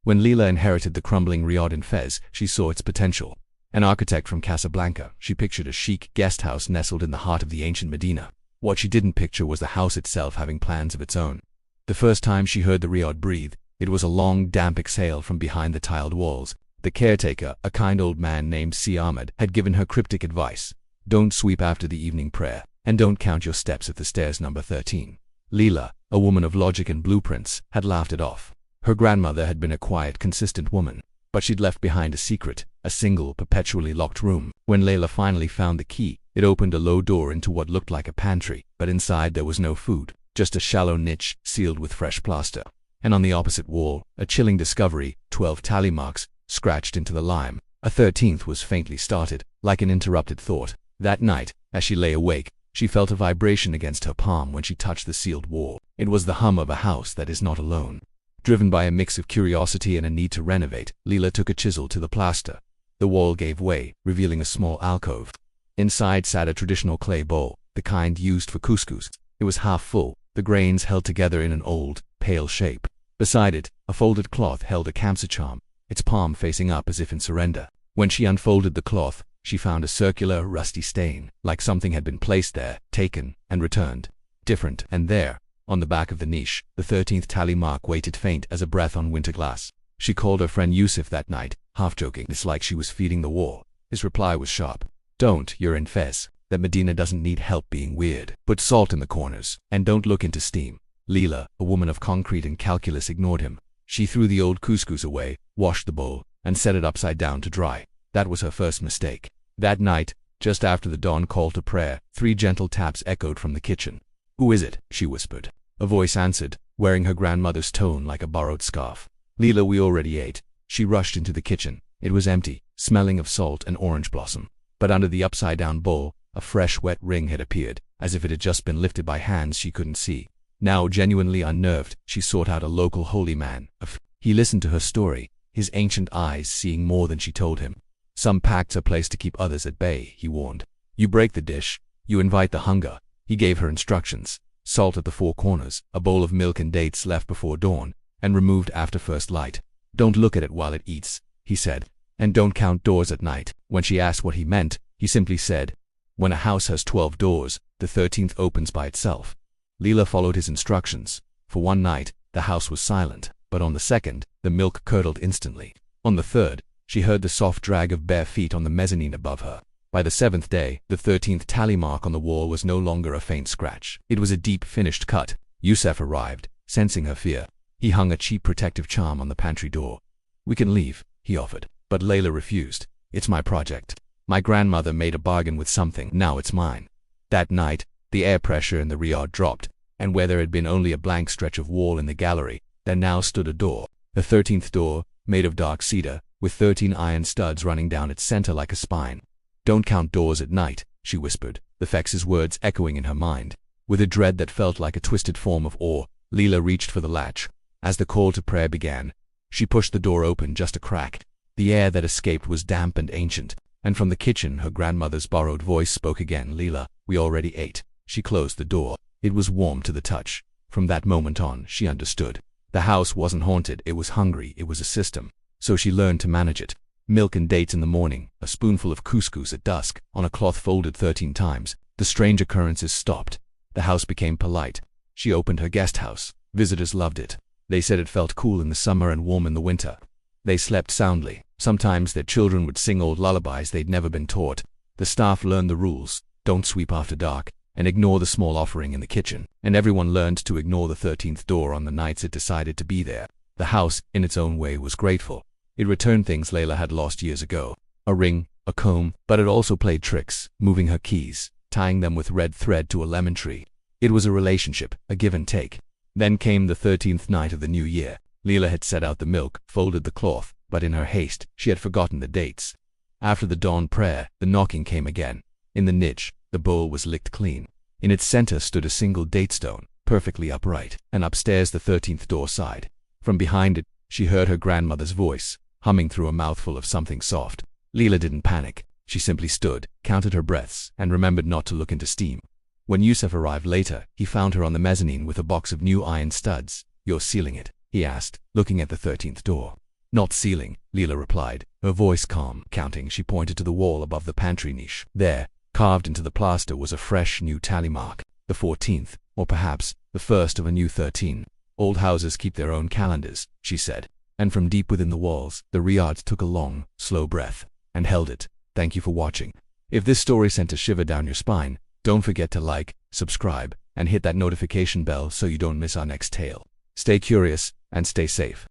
When Leila inherited the crumbling Riad in Fez, she saw its potential. An architect from Casablanca, she pictured a chic guest house nestled in the heart of the ancient Medina. What she didn't picture was the house itself having plans of its own. The first time she heard the Riad breathe, it was a long, damp exhale from behind the tiled walls. The caretaker, a kind old man named Si Ahmed, had given her cryptic advice: don't sweep after the evening prayer, and don't count your steps at the stairs number 13. Leila, a woman of logic and blueprints, had laughed it off. Her grandmother had been a quiet, consistent woman, but she'd left behind a secret, a single, perpetually locked room. When Leila finally found the key, it opened a low door into what looked like a pantry, but inside there was no food, just a shallow niche sealed with fresh plaster. And on the opposite wall, a chilling discovery, 12 tally marks, scratched into the lime. A 13th was faintly started, like an interrupted thought. That night, as she lay awake, she felt a vibration against her palm when she touched the sealed wall. It was the hum of a house that is not alone. Driven by a mix of curiosity and a need to renovate, Leila took a chisel to the plaster. The wall gave way, revealing a small alcove. Inside sat a traditional clay bowl, the kind used for couscous. It was half full, the grains held together in an old, pale shape. Beside it, a folded cloth held a kamsa charm, its palm facing up as if in surrender. When she unfolded the cloth, she found a circular, rusty stain, like something had been placed there, taken, and returned. Different, and there, on the back of the niche, the 13th tally mark waited faint as a breath on winter glass. She called her friend Yusuf that night, half joking. It's like she was feeding the war. His reply was sharp. Don't, you're in Fez. That Medina doesn't need help being weird. Put salt in the corners, and don't look into steam. Leila, a woman of concrete and calculus, ignored him. She threw the old couscous away, washed the bowl, and set it upside down to dry. That was her first mistake. That night, just after the dawn call to prayer, 3 gentle taps echoed from the kitchen. Who is it? She whispered. A voice answered, wearing her grandmother's tone like a borrowed scarf. Leila, we already ate. She rushed into the kitchen. It was empty, smelling of salt and orange blossom. But under the upside-down bowl, a fresh, wet ring had appeared, as if it had just been lifted by hands she couldn't see. Now, genuinely unnerved, she sought out a local holy man. He listened to her story, his ancient eyes seeing more than she told him. Some pacts are placed to keep others at bay, he warned. You break the dish, you invite the hunger. He gave her instructions. Salt at the 4 corners, a bowl of milk and dates left before dawn, and removed after first light. Don't look at it while it eats, he said, and don't count doors at night. When she asked what he meant, he simply said, when a house has 12 doors, the 13th opens by itself. Leila followed his instructions. For one night, the house was silent, but on the second, the milk curdled instantly. On the third, she heard the soft drag of bare feet on the mezzanine above her. By the 7th day, the 13th tally mark on the wall was no longer a faint scratch. It was a deep, finished cut. Yusuf arrived, sensing her fear. He hung a cheap protective charm on the pantry door. We can leave, he offered, but Leila refused. It's my project. My grandmother made a bargain with something, now it's mine. That night, the air pressure in the Riad dropped, and where there had been only a blank stretch of wall in the gallery, there now stood a door. The 13th door, made of dark cedar, with 13 iron studs running down its center like a spine. Don't count doors at night, she whispered, the Fex's words echoing in her mind. With a dread that felt like a twisted form of awe, Leila reached for the latch. As the call to prayer began, she pushed the door open just a crack. The air that escaped was damp and ancient, and from the kitchen her grandmother's borrowed voice spoke again. Leila, we already ate. She closed the door. It was warm to the touch. From that moment on, she understood. The house wasn't haunted, it was hungry, it was a system. So she learned to manage it. Milk and dates in the morning, a spoonful of couscous at dusk, on a cloth folded 13 times. The strange occurrences stopped. The house became polite. She opened her guest house. Visitors loved it. They said it felt cool in the summer and warm in the winter. They slept soundly. Sometimes their children would sing old lullabies they'd never been taught. The staff learned the rules. Don't sweep after dark, and ignore the small offering in the kitchen. And everyone learned to ignore the 13th door on the nights it decided to be there. The house, in its own way, was grateful. It returned things Leila had lost years ago. A ring, a comb, but it also played tricks, moving her keys, tying them with red thread to a lemon tree. It was a relationship, a give and take. Then came the 13th night of the new year. Leila had set out the milk, folded the cloth, but in her haste, she had forgotten the dates. After the dawn prayer, the knocking came again. In the niche, the bowl was licked clean. In its center stood a single date stone, perfectly upright, and upstairs the 13th door sighed. From behind it, she heard her grandmother's voice, humming through a mouthful of something soft. Leila didn't panic. She simply stood, counted her breaths, and remembered not to look into steam. When Yusuf arrived later, he found her on the mezzanine with a box of new iron studs. You're sealing it? He asked, looking at the 13th door. Not ceiling, Leila replied, her voice calm. Counting, she pointed to the wall above the pantry niche. There, carved into the plaster, was a fresh new tally mark. The 14th, or perhaps the first of a new 13. Old houses keep their own calendars, she said. And from deep within the walls, the Riad took a long, slow breath and held it. Thank you for watching. If this story sent a shiver down your spine, don't forget to like, subscribe, and hit that notification bell so you don't miss our next tale. Stay curious and stay safe.